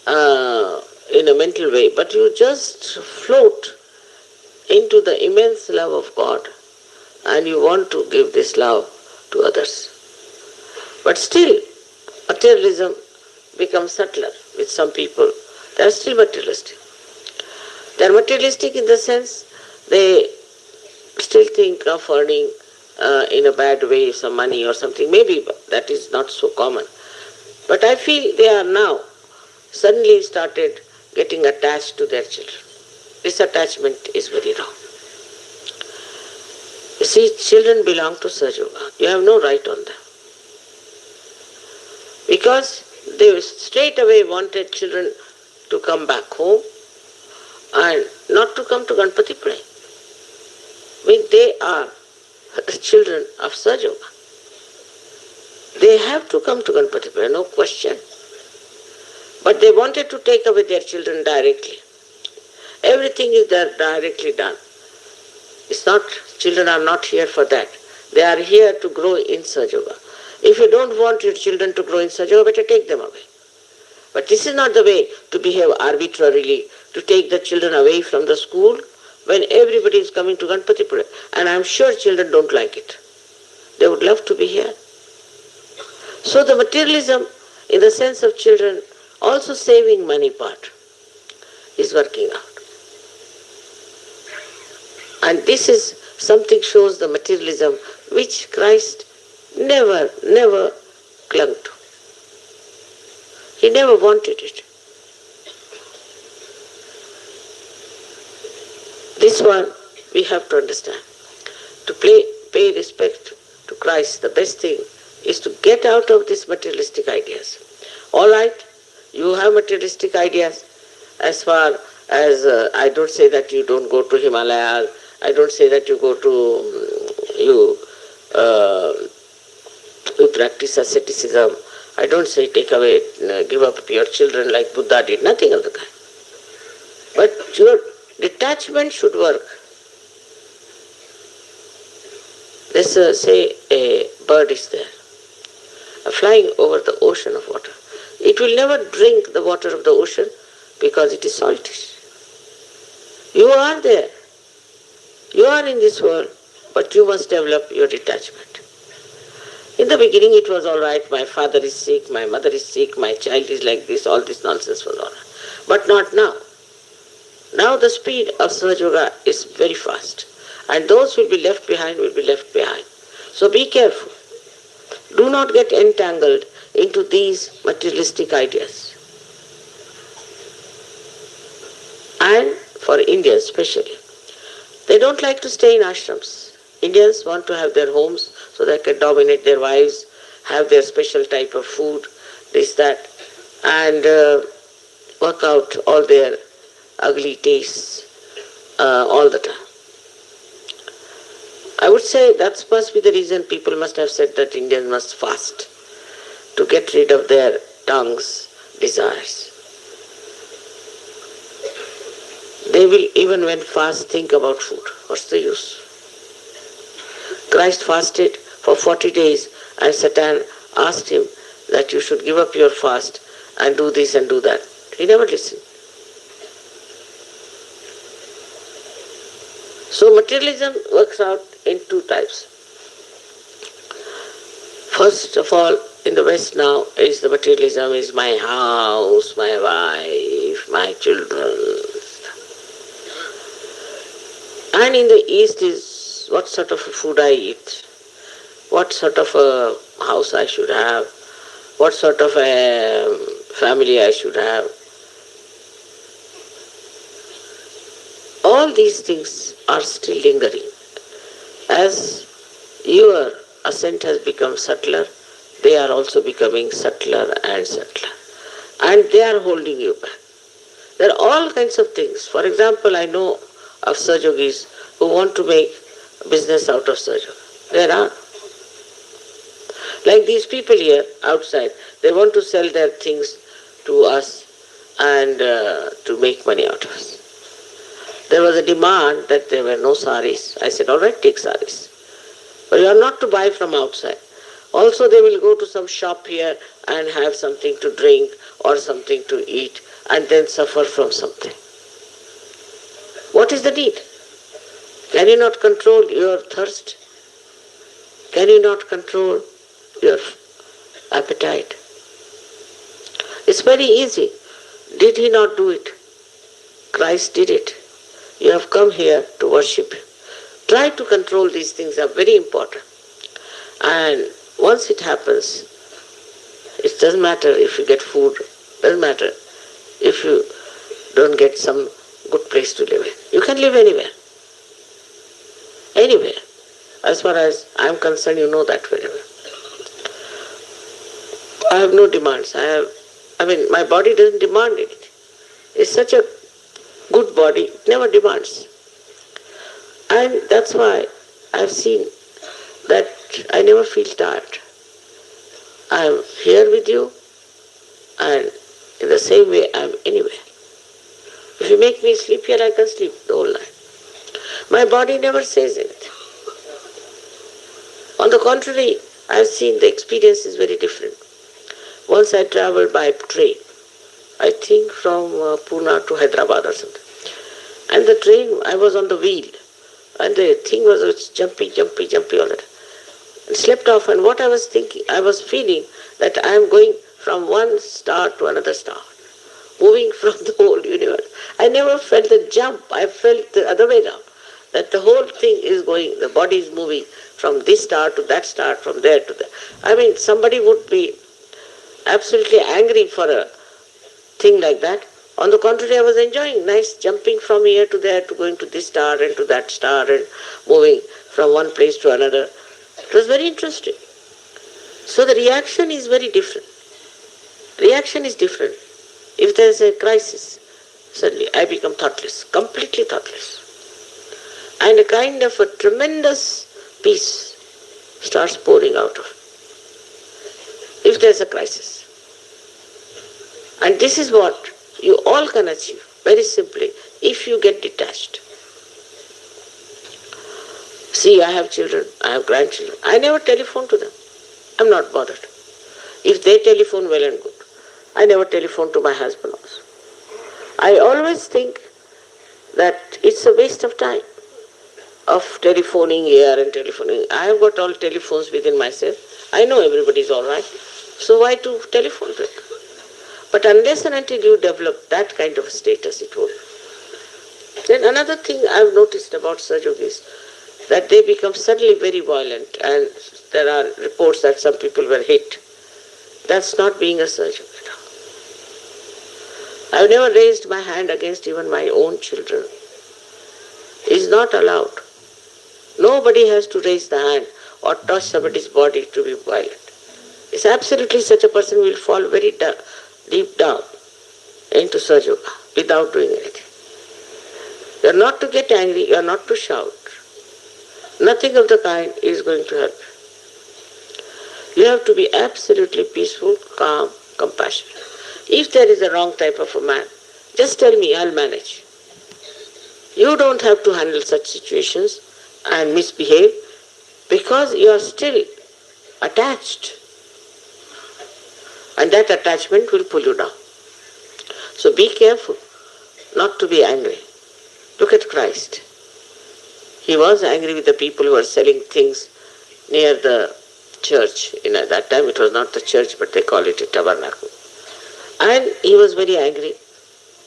in a mental way, but you just float into the immense love of God and you want to give this love to others. But still, materialism becomes subtler with some people. They are still materialistic. They are materialistic in the sense they still think of earning in a bad way some money or something. Maybe that is not so common. But I feel they are now suddenly started getting attached to their children. This attachment is very wrong. You see, children belong to Sahaja Yoga. You have no right on them. Because they straight away wanted children to come back home and not to come to Ganpati Pray. I mean, they are the children of Sahaja Yoga. They have to come to Ganpati Pray, no question. But they wanted to take away their children directly. Everything is there directly done. It's not, children are not here for that. They are here to grow in Sahaja Yoga. If you don't want your children to grow in Sahaja Yoga, better take them away. But this is not the way to behave arbitrarily, to take the children away from the school when everybody is coming to Ganpati Pura. And I am sure children don't like it. They would love to be here. So the materialism, in the sense of children, also saving money part, is working out. And this is something shows the materialism which Christ never clung to. He never wanted it. This one we have to understand. To pay respect to Christ, the best thing is to get out of these materialistic ideas. All right, you have materialistic ideas as far as I don't say that you don't go to Himalayas, I don't say that you go to, you practice asceticism. I don't say take away, give up your children like Buddha did, nothing of the kind. But your detachment should work. Let's say a bird is there, flying over the ocean of water. It will never drink the water of the ocean because it is saltish. You are there. You are in this world, but you must develop your detachment. In the beginning it was all right, my father is sick, my mother is sick, my child is like this, all this nonsense was all right. But not now. Now the speed of Sahaja Yoga is very fast. And those who will be left behind will be left behind. So be careful. Do not get entangled into these materialistic ideas. And for Indians especially, they don't like to stay in ashrams. Indians want to have their homes so they can dominate their wives, have their special type of food, this, that, and work out all their ugly tastes all the time. I would say that must be the reason people must have said that Indians must fast to get rid of their tongue's desires. They will, even when fast, think about food. What's the use? Christ fasted for 40 days and Satan asked him that you should give up your fast and do this and do that. He never listened. So materialism works out in two types. First of all, in the West now, is the materialism is my house, my wife, my children. And in the East is what sort of food I eat, what sort of a house I should have, what sort of a family I should have. All these things are still lingering. As your ascent has become subtler, they are also becoming subtler and subtler. And they are holding you back. There are all kinds of things. For example, I know of Sahaja Yogis who want to make business out of Sahaja Yoga. There are. Like these people here outside, they want to sell their things to us and to make money out of us. There was a demand that there were no saris. I said, all right, take saris. But you are not to buy from outside. Also, they will go to some shop here and have something to drink or something to eat and then suffer from something. What is the need? Can you not control your thirst? Can you not control your appetite? It's very easy. Did he not do it? Christ did it. You have come here to worship him. Try to control these things, are very important. And once it happens, it doesn't matter if you get food, doesn't matter if you don't get some good place to live in. You can live anywhere. Anywhere. As far as I am concerned, you know that very well. I have no demands. My body doesn't demand anything. It's such a good body, it never demands. And that's why I've seen that I never feel tired. I am here with you, and in the same way I am anywhere. If you make me sleep here, I can sleep the whole night. My body never says anything. On the contrary, I have seen the experience is very different. Once I travelled by train, I think from Pune to Hyderabad or something. And the train, I was on the wheel, and the thing was jumpy all the time. And slept off, and what I was thinking, I was feeling that I am going from one star to another star, moving from the whole universe. I never felt the jump, I felt the other way around, that the whole thing is going, the body is moving from this star to that star, from there to there. Somebody would be absolutely angry for a thing like that. On the contrary, I was enjoying nice jumping from here to there, to going to this star and to that star and moving from one place to another. It was very interesting. So the reaction is very different. Reaction is different. If there is a crisis, suddenly I become thoughtless, completely thoughtless. And a kind of a tremendous peace starts pouring out of it. If there is a crisis. And this is what you all can achieve, very simply, if you get detached. See, I have children, I have grandchildren. I never telephone to them. I'm not bothered. If they telephone, well and good. I never telephone to my husband also. I always think that it's a waste of time of telephoning here and telephoning. I have got all telephones within myself. I know everybody's all right. So why to telephone to them? But unless and until you develop that kind of a status, it won't. Then another thing I've noticed about Sahaja-yogis, that they become suddenly very violent, and there are reports that some people were hit. That's not being a Sahaja-yogi. I've never raised my hand against even my own children. It's not allowed. Nobody has to raise the hand or touch somebody's body to be violent. It's absolutely such a person will fall very deep down into Sahaja Yoga without doing anything. You are not to get angry, you are not to shout. Nothing of the kind is going to help you. You have to be absolutely peaceful, calm, compassionate. If there is a wrong type of a man, just tell me, I'll manage. You don't have to handle such situations and misbehave because you are still attached. And that attachment will pull you down. So be careful not to be angry. Look at Christ. He was angry with the people who were selling things near the church. At that time it was not the church, but they call it a tabernacle. And he was very angry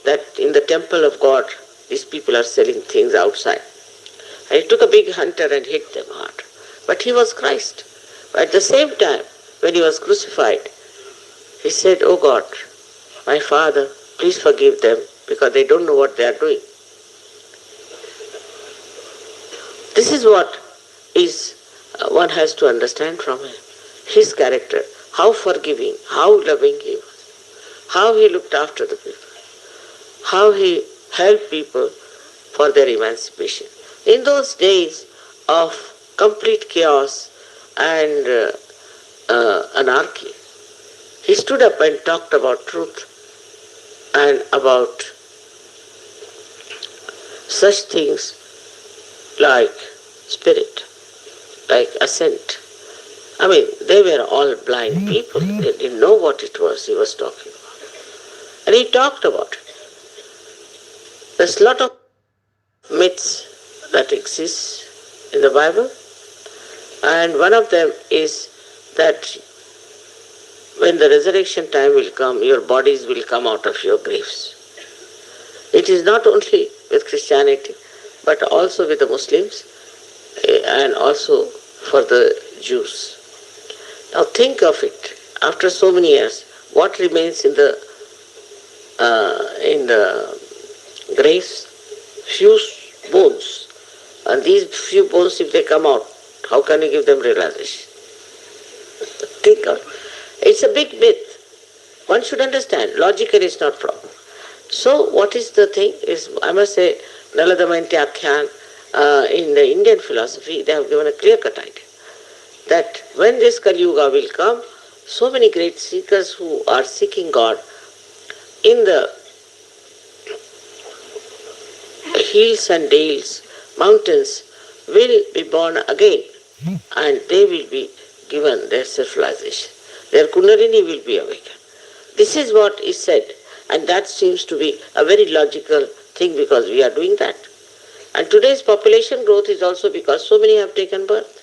that in the temple of God, these people are selling things outside. And he took a big hunter and hit them hard. But he was Christ. But at the same time, when he was crucified, he said, "Oh God, my Father, please forgive them because they don't know what they are doing." This is what one has to understand from him. His character, how forgiving, how loving he was, how he looked after the people, how he helped people for their emancipation. In those days of complete chaos and anarchy. He stood up and talked about truth and about such things like spirit, like ascent. I mean, they were all blind people. They didn't know what it was he was talking about. And he talked about it. There's a lot of myths that exist in the Bible, and one of them is that when the resurrection time will come, your bodies will come out of your graves. It is not only with Christianity, but also with the Muslims and also for the Jews. Now think of it. After so many years, what remains in the graves? Few bones. And these few bones, if they come out, how can you give them realization? Think of it. It's a big myth. One should understand. Logically it's not problem. So what is the thing is, I must say, Nala Damayanti Akhyan, in the Indian philosophy, they have given a clear-cut idea that when this Kali Yuga will come, so many great seekers who are seeking God in the hills and dales, mountains, will be born again, and they will be given their self-realization. Their Kundalini will be awakened. This is what is said, and that seems to be a very logical thing because we are doing that. And today's population growth is also because so many have taken birth.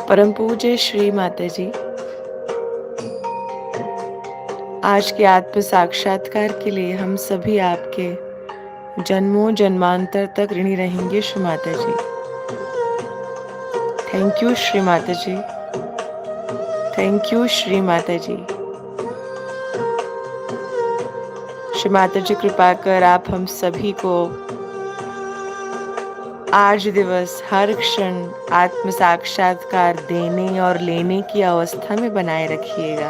परम पूज्य श्री माता जी, आज के आत्म साक्षात्कार के लिए हम सभी आपके जन्मों जन्मांतर तक ऋणी रहेंगे श्री माता जी। Thank you Shri Mata ji, thank you Shri Mata जी। श्री माता जी कृपा कर आप हम सभी को आज दिवस हर क्षण आत्म साक्षात्कार देने और लेने की अवस्था में बनाए रखिएगा।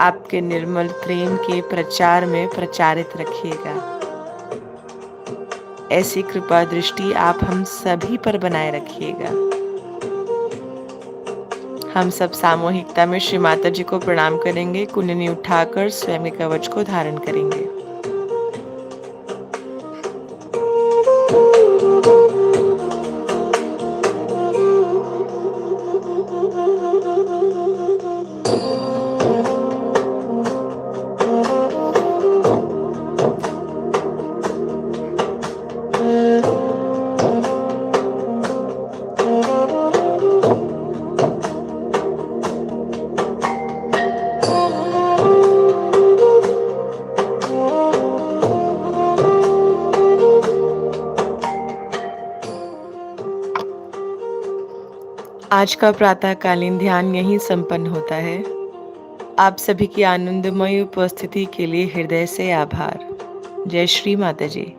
आपके निर्मल प्रेम के प्रचार में प्रचारित रखिएगा। ऐसी कृपा दृष्टि आप हम सभी पर बनाए रखिएगा। हम सब सामूहिकता में श्री माता जी को प्रणाम करेंगे। कुंडली उठाकर स्वयं के कवच को धारण करेंगे। आज का प्रातःकालीन ध्यान यहीं संपन्न होता है। आप सभी की आनंदमय उपस्थिति के लिए हृदय से आभार। जय श्री माता जी।